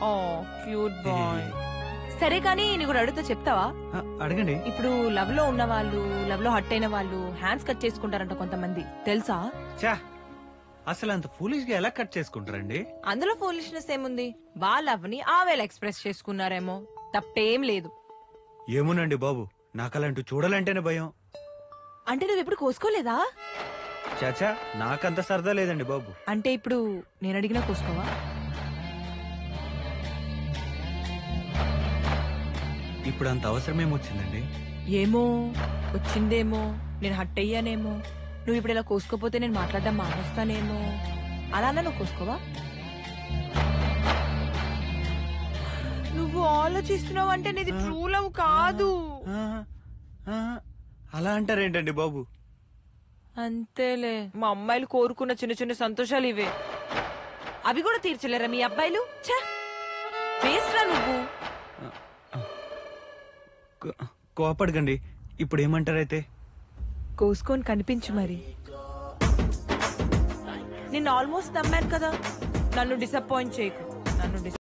ఓ cute boy. సరే కానీ నీ కూడా అడుగుతా చెప్తావా? అడగండి. ఇప్పుడు లవ్ లో ఉన్న వాళ్ళు, లవ్ లో హట్ అయిన వాళ్ళు హ్యాండ్స్ కట్ చేసుకుంటారంట కొంతమంది, తెలుసా? చా, అసలు అంత ఫూలిష్ గా ఎలా కట్ చేసుకుంటారండి? అందులో ఫూలిష్నెస్ ఏముంది? వాళ్ళ లవ్ ని ఆ వేళ ఎక్స్ప్రెస్ చేసుకున్నారేమో, తప్పేం లేదు. ఏమునండి బాబు, నాకు అలాంటి చూడాలంటేనే భయం. అంటే నువ్వు ఎప్పుడు కోసుకోలేదా? చాచా, నాకంత సరదా లేదండి బాబు. అంటే ఇప్పుడు నేను అడిగినా కోసుకోవా? ఇప్పుడు అంత అవసరం ఏమొచ్చిందండి? ఏమో, వచ్చిందేమో, నేను హట్ అయ్యానేమో, నువ్వు ఇప్పుడు ఇలా కోసుకోపోతే నేను మాట్లాడడం మానేస్తానేమో, అలా నువ్వు కోసుకోవా? నువ్వు ఆలోచిస్తున్నావు అంటే నీది ట్రూ లవ్ కాదు. అలా అంటారేంటండి బాబు? అంతేలే, మా అమ్మాయిలు కోరుకున్న చిన్న చిన్న సంతోషాలు ఇవే. అవి కూడా తీర్చలేరా మీ అబ్బాయిలు? వేస్ట్ రా నువ్వు. కోపడకండి. ఇప్పుడు ఏమంటారైతే? కోసుకొని కనిపించు మరి. నిన్ను ఆల్మోస్ట్ నమ్మాను కదా, నన్ను డిసప్పాయింట్ చేయకు. నన్ను